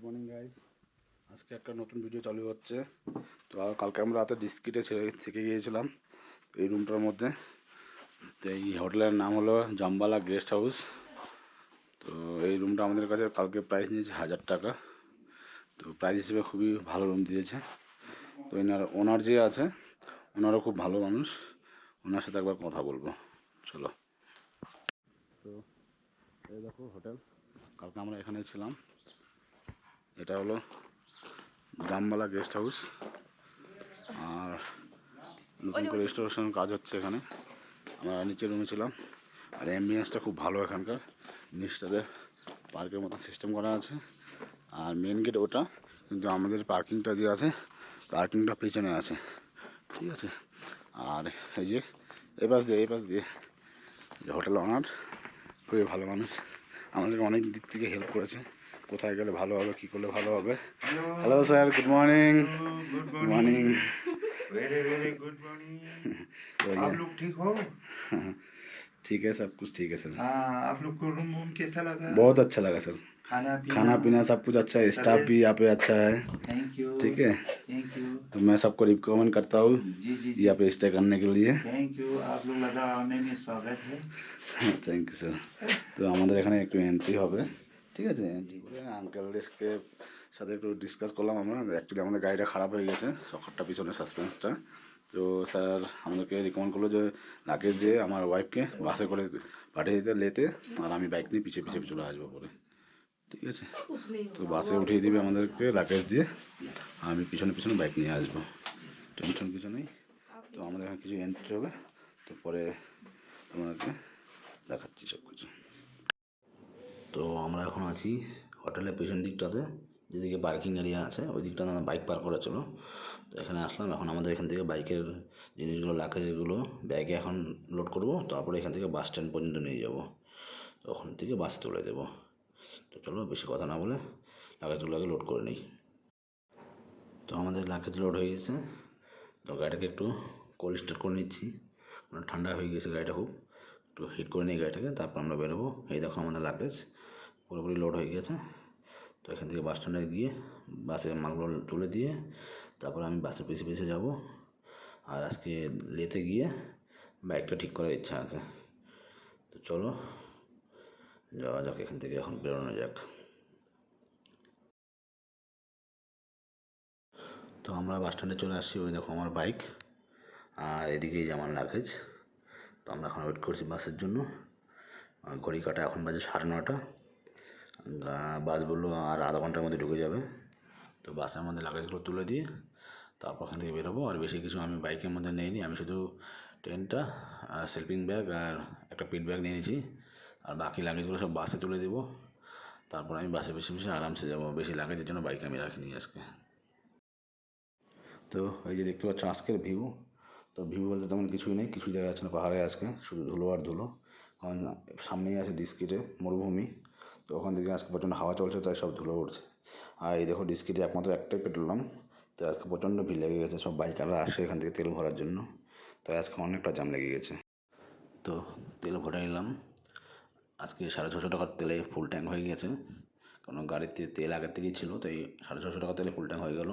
Morning guys, আজকে একটা নতুন ভিডিও চালু হচ্ছে। তো কালকে আমরা রাতে ডিস্কিটে থেকে গিয়েছিলাম এই রুমটার মধ্যে। তো এই হোটেলের নাম হলো জাম্বালা গেস্ট হাউস। তো এই রুমটা আমাদের কাছে কালকে প্রাইস নিয়েছে 1000 টাকা। তো প্রাইস হিসেবে খুবই ভালো রুম দিয়েছে। তো ওনার যে আছে ওনারও খুব ভালো মানুষ, ওনার সাথে একবার কথা বলবো, চলো। তো এই দেখো হোটেল, কালকে আমরা এখানে ছিলাম। এটা হলো জামবালা গেস্ট হাউস, আর নতুন করে রেস্টোরেশনের কাজ হচ্ছে এখানে। আমরা নিচের রুমে ছিলাম, আর অ্যাম্বিয়েন্সটা খুব ভালো এখানকার। নিচটাতে পার্কের মতো সিস্টেম করা আছে, আর মেন গেট ওটা, কিন্তু আমাদের পার্কিংটা যে আছে পার্কিংটা পিছনে আছে, ঠিক আছে। আর এই যে এই পাশ দিয়ে যে হোটেল ওনার খুবই ভালো মানুষ, আমাদেরকে অনেক দিক থেকে হেল্প করেছে, কোথায় গেলে ভালো হবে, কী করলে ভালো হবে। Hello sir, good morning. Good morning. Very very good morning. आप लोग ठीक हो? ठीक है, सब कुछ ठीक है सर। हाँ, आप लोग को रूम वूम कैसा लगा? बहुत अच्छा लगा सर, खाना पीना सब कुछ अच्छा है, स्टाफ भी यहाँ पे अच्छा है। Thank you. ठीक है, थैंक यू। तो मैं सबको रिकमेंड करता हूँ जी जी यहाँ पे स्टे करने के लिए। थैंक यू, आप लोग लगा आने में स्वागत है। Thank you sir. তো আমাদের এখানে একটু এন্ট্রি হবে, ঠিক আছে। এন্ট্রি করে আঙ্কেলদেরকে সাথে একটু ডিসকাস করলাম আমরা। অ্যাকচুয়ালি আমাদের গাড়িটা খারাপ হয়ে গেছে, সকারটা পিছনে সাসপেন্সটা। তো স্যার আমাদেরকে রিকমেন্ড করলো যে লাগেজ দিয়ে আমার ওয়াইফকে বাসে করে পাঠিয়ে দিতে লেতে, আর আমি বাইক নিয়ে পিছিয়ে পিছিয়ে চলে আসবো পরে, ঠিক আছে। তো বাসে উঠিয়ে দিবে আমাদেরকে লাগেজ দিয়ে, আমি পিছনে পিছনে বাইক নিয়ে আসবো, টেনশন কিছু নেই। তো আমাদের এখানে কিছু এন্ট্রি হবে, তো পরে তোমাদেরকে দেখাচ্ছি সব কিছু। তো আমরা এখন আছি হোটেলের পেছন দিকটাতে, যেদিকে পার্কিং এরিয়া আছে ওই দিকটাতে আমরা বাইক পার্ক করা ছিল। তো এখানে আসলাম, এখন আমাদের এখান থেকে বাইকের জিনিসগুলো লাগেজগুলো ব্যাগে এখন লোড করব, তারপরে এখান থেকে বাস স্ট্যান্ড পর্যন্ত নিয়ে যাব, তো ওখান থেকে বাসে তুলে দেবো। তো চলো বেশি কথা না বলে লাগেজগুলো আগে লোড করে নিই। তো আমাদের লাগেজ লোড হয়ে গেছে, তো গাড়িটাকে একটু কোল্ড স্টার্ট করে নিচ্ছি, মানে ঠান্ডা হয়ে গেছে গাড়িটা খুব, একটু হিট করে নিই গাড়িটাকে, তারপর আমরা বেরোবো। এই দেখো আমাদের লাগেজ পুরোপুরি লোড হয়ে গেছে। তো এখান থেকে বাস স্ট্যান্ডে গিয়ে বাসে মালগুলো তুলে দিয়ে তারপর আমি বাসের পিছিয়ে পিছিয়ে যাবো। আর আজকে লেতে গিয়ে বাইকটা ঠিক করার ইচ্ছা আছে। তো চলো যাওয়া যাক, এখান থেকে এখন বেরোনো যাক। তো আমরা বাস স্ট্যান্ডে চলে আসছি, ওই দেখো আমার বাইক, আর এদিকেই যে আমার লাগেজ। তো আমরা এখন ওয়েট করছি বাসের জন্য। ঘড়ি কাটা এখন বাজে 9:30। বাস বললো আর আধা ঘন্টার মধ্যে ঢুকে যাবে। তো বাসের মধ্যে লাগেজগুলো তুলে দিয়ে তারপর ওখান থেকে বেরোবো। আর বেশি কিছু আমি বাইকের মধ্যে নিইনি, আমি শুধু টেন্টটা, স্লিপিং ব্যাগ আর একটা পিট ব্যাগ নিয়ে নিয়েছি, আর বাকি লাগেজগুলো সব বাসে তুলে দেবো। তারপর আমি বাসে বেশি বেশি আরামসে যাবো, বেশি লাগেজের জন্য বাইক আমি রাখিনি আজকে। তো এই যে দেখতে পাচ্ছ আজকের ভিউ, তো ভিউ বলতে তেমন কিছুই নেই, কিছুই দেখা যাচ্ছে না পাহাড়ে আজকে, শুধু ধুলো আর ধুলো। কারণ সামনেই আছে ডিস্কিটে মরুভূমি, তো ওখান থেকে আজকে প্রচণ্ড হাওয়া চলছে, তাই সব ধুলো উঠছে। আর এই দেখো ডিস্কিটে একমাত্র একটাই পেট্রোল পাম্প, তো আজকে প্রচণ্ড ভিড় লেগে গেছে, সব বাইকাররা আসছে এখান থেকে তেল ভরার জন্য, তাই আজকে অনেকটা জাম লেগে গেছে। তো তেল ভরে নিলাম, আজকে 650 টাকার তেলে ফুল ট্যাঙ্ক হয়ে গেছে, কারণ গাড়িতে তেল আগের থেকেই ছিল, তাই 650 টাকা তেলে ফুল ট্যাঙ্ক হয়ে গেল।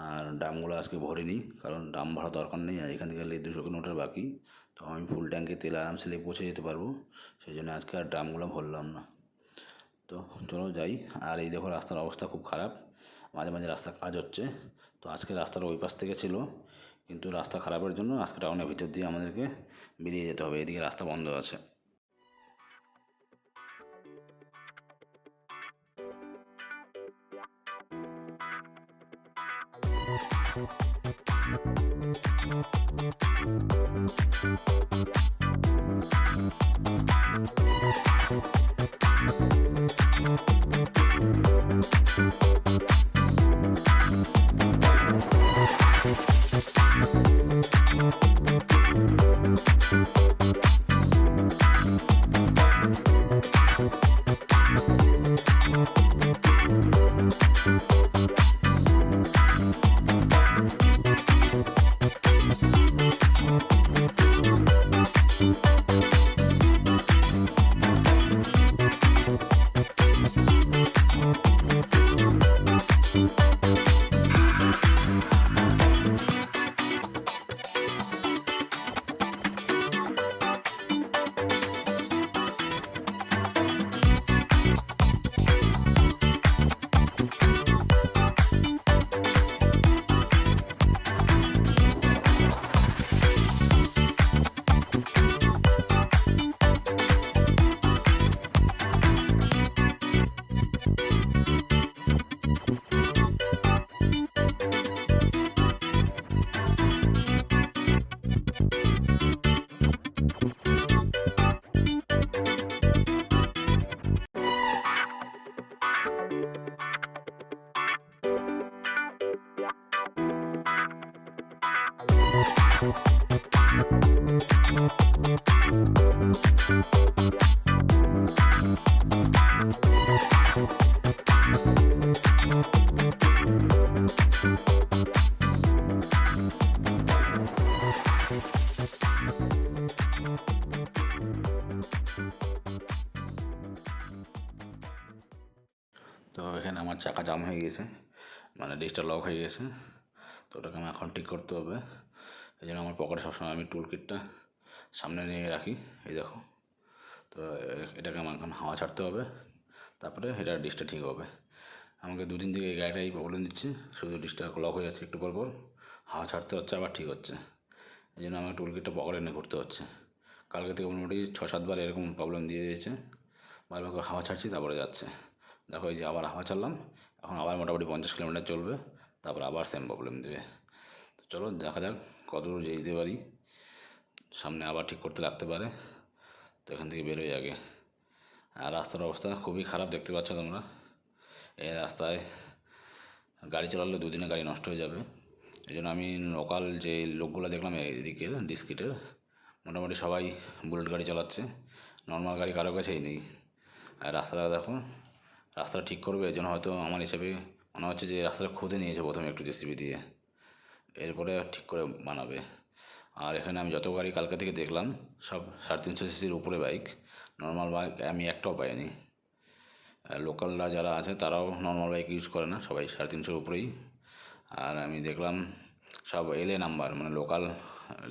আর ড্রামগুলো আজকে ভরিনি, কারণ ড্রাম ভরা দরকার নেই, আর এখান থেকে 200 কিলোমিটার বাকি, তো আমি ফুল ট্যাঙ্কে তেল আরামসে নিয়ে পৌঁছে যেতে পারবো, সেই জন্য আজকে আর ড্রামগুলো ভরলাম না। তো চলো যাই। আর এই দেখো রাস্তার অবস্থা খুব খারাপ, মাঝে মাঝে রাস্তার কাজ হচ্ছে। তো আজকে রাস্তার ওই পাশ থেকে ছিল, কিন্তু রাস্তা খারাপের জন্য আজকে টাউনের ভিতর দিয়ে আমাদেরকে বেরিয়ে যেতে হবে, এদিকে রাস্তা বন্ধ আছে। তো এখানে আমার চাকা জাম হয়ে গেছে, মানে ডিসটা লক হয়ে গেছে। তো ওটাকে আমার এখন ঠিক করতে হবে। এই জন্য আমার পকেটে সবসময় আমি টুল কিটটা সামনে নিয়ে রাখি। এই দেখো, তো এটাকে আমার এখন হাওয়া ছাড়তে হবে, তারপরে এটা ডিসটা ঠিক হবে। আমাকে দুদিন থেকে এই গাড়িটা এই প্রবলেম দিচ্ছে, শুধু ডিসটা লক হয়ে যাচ্ছে একটু পর পর, হাওয়া ছাড়তে হচ্ছে আবার ঠিক হচ্ছে। এই জন্য আমার টুল কিটটা পকেটে নিয়ে ঘুরতে হচ্ছে। কালকে থেকে মোটামুটি 6-7 বার এরকম প্রবলেম দিয়ে দিয়েছে, বারবার করে হাওয়া ছাড়ছি তারপরে যাচ্ছে। দেখো এই যে আবার হাওয়া ছাড়লাম, এখন আবার মোটামুটি 50 কিলোমিটার চলবে, তারপর আবার সেম প্রবলেম দেবে। তো চলো দেখা যাক কতদূর যেতে পারি, সামনে আবার ঠিক করতে লাগতে পারে। তো এখান থেকে বেরোই আগে। আর রাস্তার অবস্থা খুবই খারাপ, দেখতে পাচ্ছ তোমরা। এই রাস্তায় গাড়ি চালালে দুদিনে গাড়ি নষ্ট হয়ে যাবে। এই জন্য আমি লোকাল যে লোকগুলো দেখলাম এদিকের ডিস্ট্রিক্টের, মোটামুটি সবাই বুলেট গাড়ি চালাচ্ছে, নর্মাল গাড়ি কারো কাছেই নেই। আর রাস্তাটা দেখো, রাস্তাটা ঠিক করবে, এই জন্য হয়তো আমার হিসেবে মনে হচ্ছে যে রাস্তাটা খুঁজে নিয়েছে প্রথমে একটু জেসিবি দিয়ে, এরপরে ঠিক করে বানাবে। আর এখানে আমি যত গাড়ি কালকে থেকে দেখলাম সব 350 সিসির উপরে বাইক, নর্মাল বাইক আমি একটাও পাইনি। লোকালরা যারা আছে তারাও নর্মাল বাইক ইউজ করে না, সবাই 350-এর উপরেই। আর আমি দেখলাম সব এলএ নাম্বার, মানে লোকাল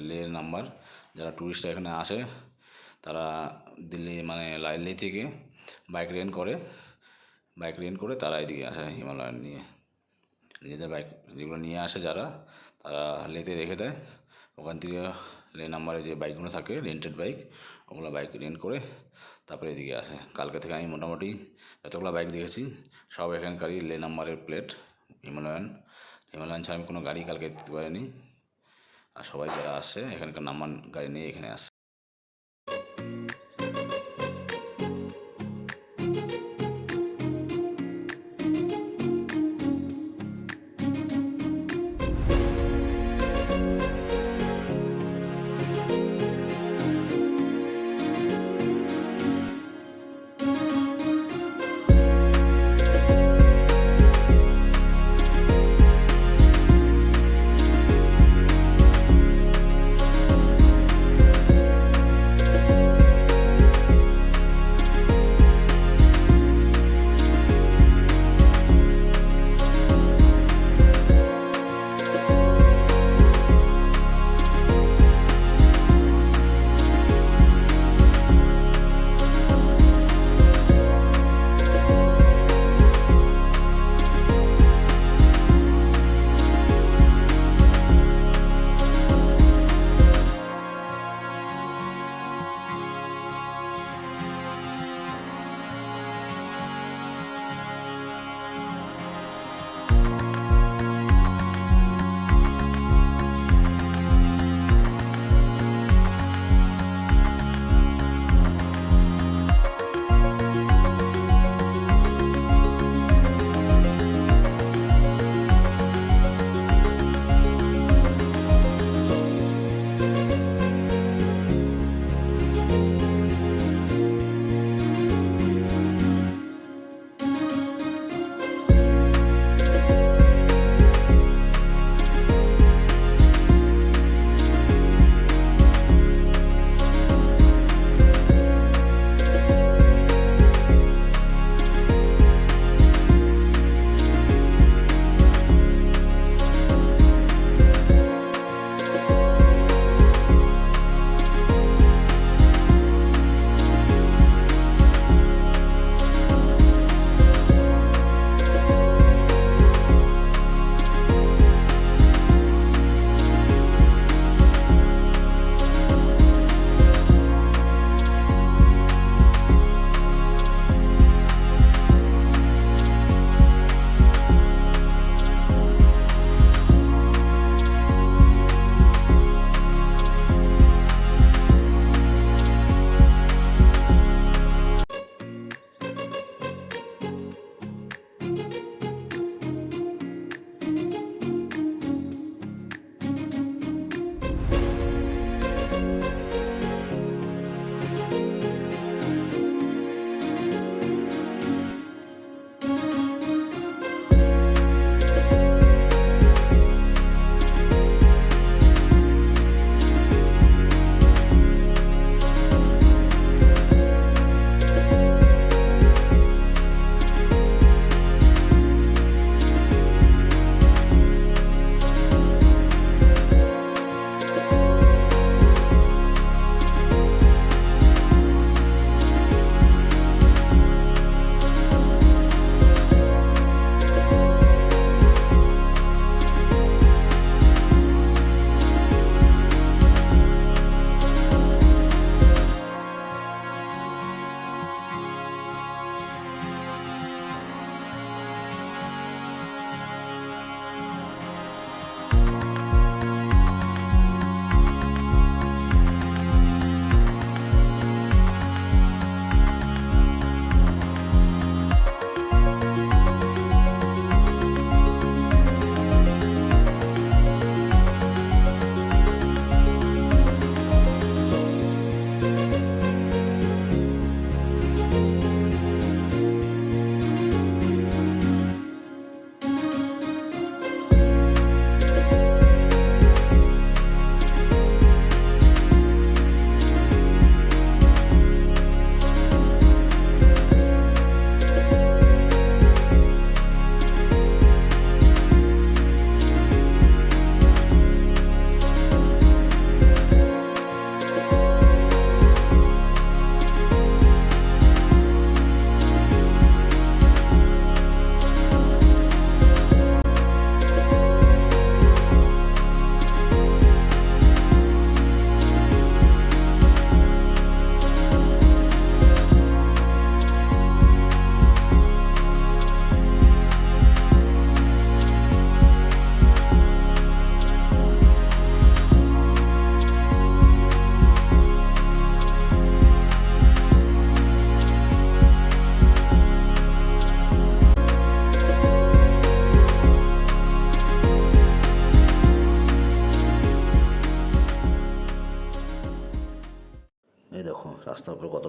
লে নাম্বার, যারা ট্যুরিস্টরা এখানে আসে তারা দিল্লি মানে লে থেকে বাইক রেন্ট করে তারা এদিকে আসে হিমালয়ান নিয়ে। নিজেদের বাইক যেগুলো নিয়ে আসে যারা, তারা লেতে রেখে দেয়, ওখান থেকে লে নাম্বারে যে বাইকগুলো থাকে রেন্টেড বাইক, ওগুলো বাইক রেন্ট করে তারপরে এদিকে আসে। কালকে থেকে আমি মোটামুটি যতগুলো বাইক দেখেছি সব এখানকারই লে নাম্বারের প্লেট, হিমালয়ান ছাড়া আমি কোনো গাড়ি কালকে দিতে পারিনি। আর সবাই যারা আসে এখানকার নাম্বার গাড়ি নিয়ে এখানে আসে।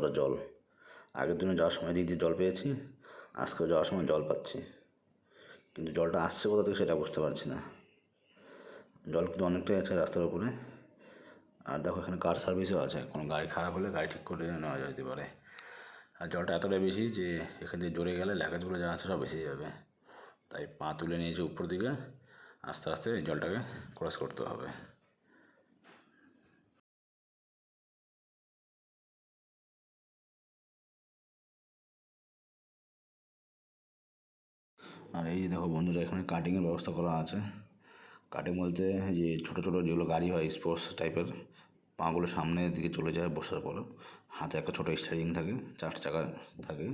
কতটা জল। আগের দিনে যাওয়ার সময় দিক দিয়ে জল পেয়েছি, আজকেও যাওয়ার সময় জল পাচ্ছি, কিন্তু জলটা আসছে কোথা থেকে সেটা বুঝতে পারছি না। জল কিন্তু অনেকটাই আছে রাস্তার উপরে। আর দেখো এখানে কার সার্ভিসও আছে, কোনো গাড়ি খারাপ হলে গাড়ি ঠিক করে নেওয়া যেতে পারে। আর জলটা এতটাই বেশি যে এখান থেকে জোরে গেলে ল্যাকেজগুলো যা আছে সব বেশি যাবে, তাই পা তুলে নিয়েছে উপর দিকে, আস্তে আস্তে জলটাকে ক্রস করতে হবে। আর এই যে দেখো বন্ধুরা, এখানে কাটিংয়ের ব্যবস্থা করা আছে। কাটিং বলতে যে ছোটো ছোটো যেগুলো গাড়ি হয় স্পোর্টস টাইপের, পাগুলো সামনের দিকে চলে যায় বসার পর, হাতে একটা ছোটো স্টারিং থাকে, 4 চাকা থাকে,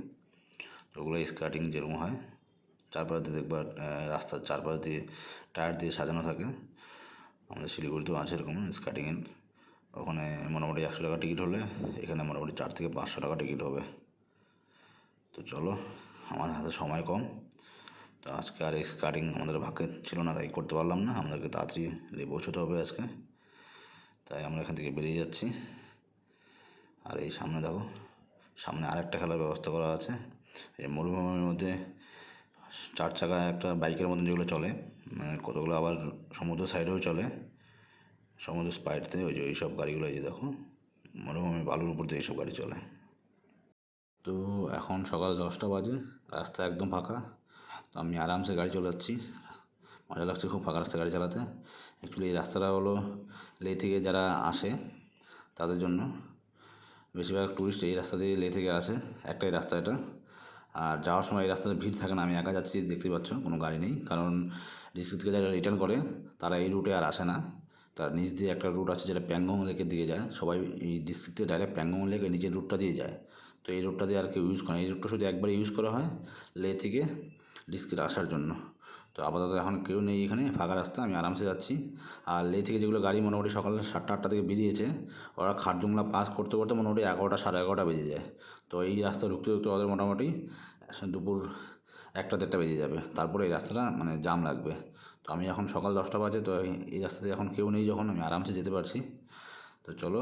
ওগুলো স্কার্টিং যেরকম হয়। চারপাশ দিয়ে দেখবা রাস্তার চারপাশ দিয়ে টায়ার দিয়ে সাজানো থাকে। আমাদের শিলিগুড়িতেও আছে এরকম স্কার্টিংয়ের। ওখানে মোটামুটি 100 টাকা টিকিট হলে এখানে মোটামুটি 4 থেকে 500 টাকা টিকিট হবে। তো চলো, আমার হাতে সময় কম, তো আজকে আর এই স্কার্টিং আমাদের ভাগ্যে ছিল না, তাই করতে পারলাম না। আমাদেরকে তাড়াতাড়ি পৌঁছতে হবে আজকে, তাই আমরা এখান থেকে বেরিয়ে যাচ্ছি। আর এই সামনে দেখো, সামনে আরেকটা খেলার ব্যবস্থা করা আছে। এই মরুভূমির মধ্যে 4 চাকা একটা বাইকের মতন যেগুলো চলে, মানে কতগুলো আবার সমুদ্র সাইডেও চলে, সমুদ্র স্পাইডতে ওই যে এইসব গাড়িগুলো, এই যে দেখো মরুভূমি বালুর উপর দিয়ে এইসব গাড়ি চলে। তো এখন সকাল 10টা বাজে, রাস্তা একদম ফাঁকা, তো আমি আরামসে গাড়ি চালাচ্ছি, মজা লাগছে খুব ফাঁকা রাস্তায় গাড়ি চালাতে। অ্যাকচুয়ালি এই রাস্তাটা হলো লে থেকে যারা আসে তাদের জন্য, বেশিরভাগ ট্যুরিস্ট এই রাস্তা দিয়ে লে থেকে আসে, একটাই রাস্তা এটা। আর যাওয়ার সময় এই রাস্তাতে ভিড় থাকে না, আমি একা যাচ্ছি দেখতে পাচ্ছ, কোনো গাড়ি নেই, কারণ ডিস্ট্রিক্ট থেকে যারা রিটার্ন করে তারা এই রুটে আর আসে না। তার নিচ দিয়ে একটা রুট আছে যেটা প্যাংগং লেকের দিকে যায়, সবাই এই ডিস্ট্রিক্ট থেকে ডাইরেক্ট প্যাংগং লেকে নিজের রুটটা দিয়ে যায়। তো এই রুটটা দিয়ে আর কেউ ইউজ করে না, এই রুটটা শুধু একবার ইউজ করা হয় লে থেকে ডিস্ট্রিক্টে আসার জন্য। তো আপাতত এখন কেউ নেই এখানে, ফাঁকা রাস্তা, আমি আরামসে যাচ্ছি। আর লে থেকে যেগুলো গাড়ি মোটামুটি সকাল 7টা 8টা থেকে বেরিয়েছে, ওরা খারদুংলা পাস করতে করতে মোটামুটি 11টা 11:30 বেজে যায়। তো এই রাস্তা ঢুকতে ঢুকতে ওদের মোটামুটি দুপুর 1টা 1:30 বেজে যাবে, তারপরে এই রাস্তাটা মানে জাম লাগবে। তো আমি এখন সকাল 10টা বাজে, তো এই রাস্তাতে এখন কেউ নেই, যখন আমি আরামসে যেতে পারছি। তো চলো,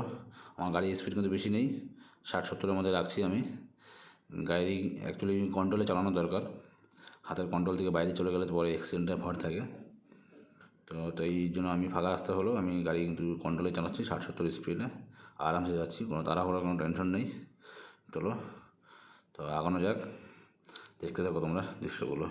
আমার গাড়ির স্পিড কিন্তু বেশি নেই, 60-70-এর মধ্যে রাখছি আমি। গাড়ি অ্যাকচুয়ালি কন্ট্রোলে চালানো দরকার, হাতের কন্ট্রোল থেকে বাইরে চলে গেলে তো পরে অ্যাক্সিডেন্টের ভয় থাকে। তো এই জন্য আমি ফাঁকা রাস্তা হলেও আমি গাড়ি কিন্তু কন্ট্রোলে চালাচ্ছি, 60-70 স্পিডে আরামসে যাচ্ছি, কোনো তাড়াহুড়োর কোনো টেনশন নেই। চলো, তো আগানো যাক, দেখতে থাকো তোমরা দৃশ্যগুলো।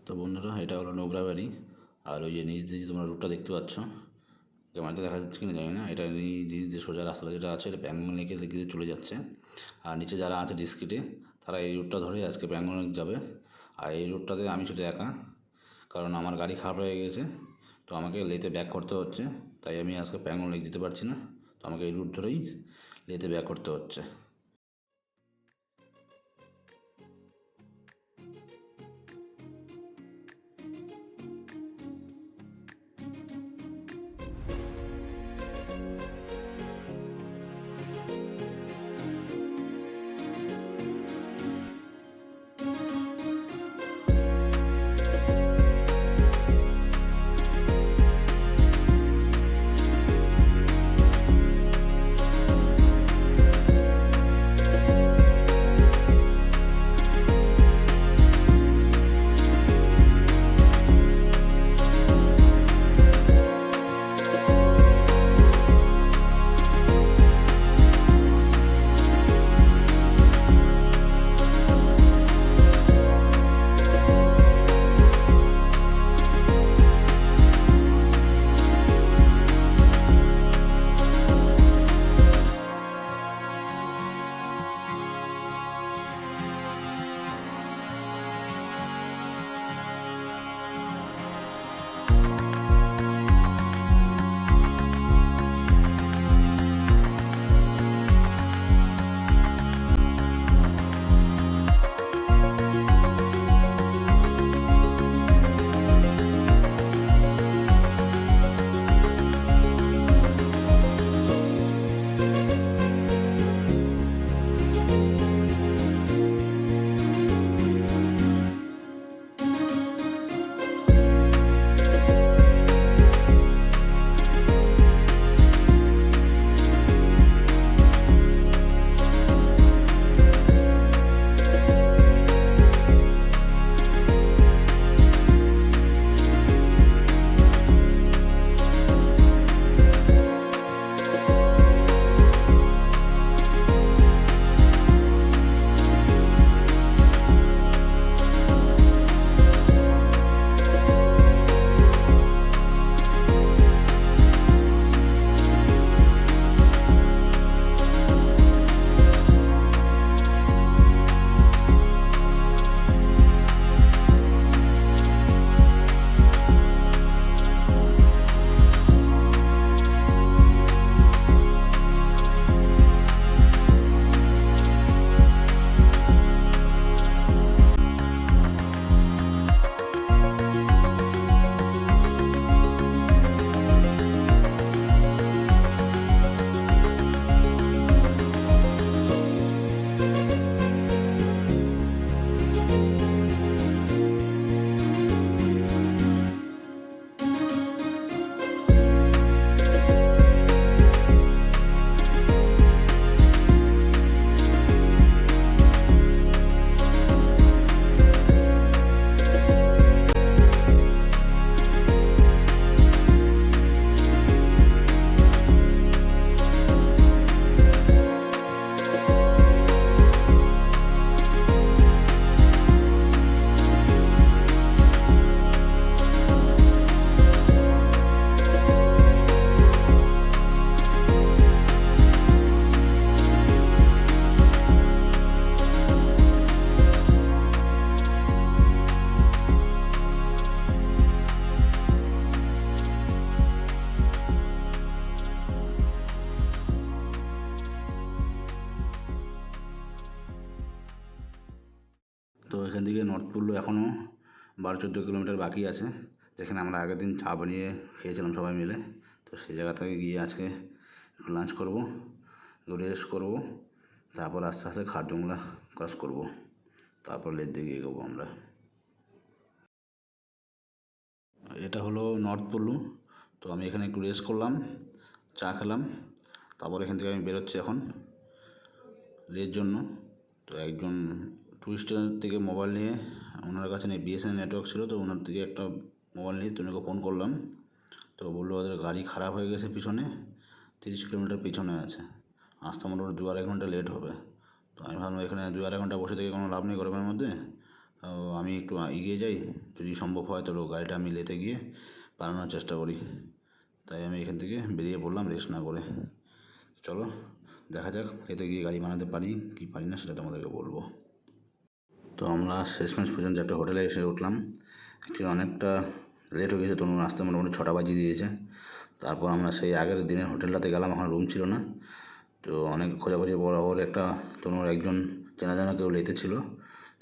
তো বন্ধুরা, এটা হলো নোবরাবাড়ি। আর ওই যে নিচ দিয়ে যে তোমরা রুটটা দেখতে পাচ্ছ, ক্যামেরাতে দেখা যাচ্ছে কিনা জানি না, এটা নিচ দিয়ে সোজা রাস্তাটা যেটা আছে এটা প্যাংগং লেকের দিকে চলে যাচ্ছে। আর নিচে যারা আছে ডিস্ট্রিক্টে তারা এই রুটটা ধরে আজকে প্যাংগং লেক যাবে। আর এই রুটটাতে আমি শুধু একা, কারণ আমার গাড়ি খারাপ হয়ে গেছে, তো আমাকে লেতে ব্যাক করতে হচ্ছে, তাই আমি আজকে প্যাংগং লেক যেতে পারছি না। তো আমাকে এই রুট ধরেই লেতে ব্যাক করতে হচ্ছে। এখান থেকে নর্থ পুল্লু এখনও 12-14 কিলোমিটার বাকি আছে, যেখানে আমরা আগের দিন চা বানিয়ে খেয়েছিলাম সবাই মিলে। তো সেই জায়গা থেকে গিয়ে আজকে একটু লাঞ্চ করবো, একটু রেস্ট করবো, তারপর আস্তে আস্তে খারজংলা ক্রস করবো, তারপর লের দিকে এগোবো আমরা। এটা হলো নর্থ পুল্লু। তো আমি এখানে একটু রেস্ট করলাম, চা খেলাম, তারপর এখান থেকে আমি বেরোচ্ছি এখন লের জন্য। তো একজন টুরিস্টের থেকে মোবাইল নিয়ে, ওনার কাছে নেই, বিএসএনএল নেটওয়ার্ক ছিল, তো ওনার থেকে একটা মোবাইল নিয়ে ওনাকে ফোন করলাম। তো বললো ওদের গাড়ি খারাপ হয়ে গেছে পিছনে, 30 কিলোমিটার পিছনে আছে, আসতে মোটামুটি 2-2.5 ঘন্টা লেট হবে। তো আমি ভাবলাম এখানে 2-2.5 ঘন্টা বসে থেকে কোনো লাভ নেই গরমের মধ্যে, তো আমি একটু এগিয়ে যাই, যদি সম্ভব হয় তো গাড়িটা আমি লেতে গিয়ে বানানোর চেষ্টা করি। তাই আমি এখান থেকে বেরিয়ে পড়লাম রেস্ট না করে। চলো দেখা যাক এতে গিয়ে গাড়ি বানাতে পারি কি পারি না সেটা তোমাদেরকে বলবো। তো আমরা শেষমেশ পর্যন্ত একটা হোটেলে এসে উঠলাম। অ্যাকচুয়ালি অনেকটা লেট হয়ে গেছে, তনুর আসতে মোটামুটি 6টা বাজিয়ে দিয়েছে। তারপর আমরা সেই আগের দিনের হোটেলটাতে গেলাম, এখন রুম ছিল না। তো অনেক খোঁজাখুঁজি পর ওর একটা তনুর একজন চেনা জানা কেউ লেতে ছিল,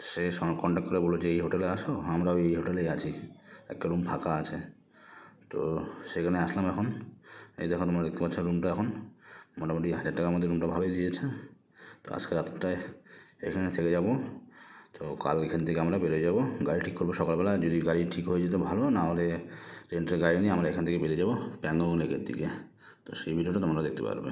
সে কন্ট্যাক্ট করে বললো যে এই হোটেলে আসো, আমরাও এই হোটেলেই আছি, একটা রুম ফাঁকা আছে। তো সেখানে আসলাম এখন। এই দেখো তোমরা দেখতে পাচ্ছ রুমটা এখন মোটামুটি 1000 টাকার মধ্যে রুমটা ভালোই দিয়েছে। তো আজকে রাতটায় এখানে থেকে যাব। তো কাল এখান থেকে আমরা বেরিয়ে যাব, গাড়ি ঠিক করবো সকালবেলা, যদি গাড়ি ঠিক হয়ে যেত ভালো, না হলে রেন্টের গাড়ি নিয়ে আমরা এখান থেকে বেরিয়ে যাব প্যাংগং লেকের দিকে। তো সেই ভিডিওটা তোমরা দেখতে পারবে।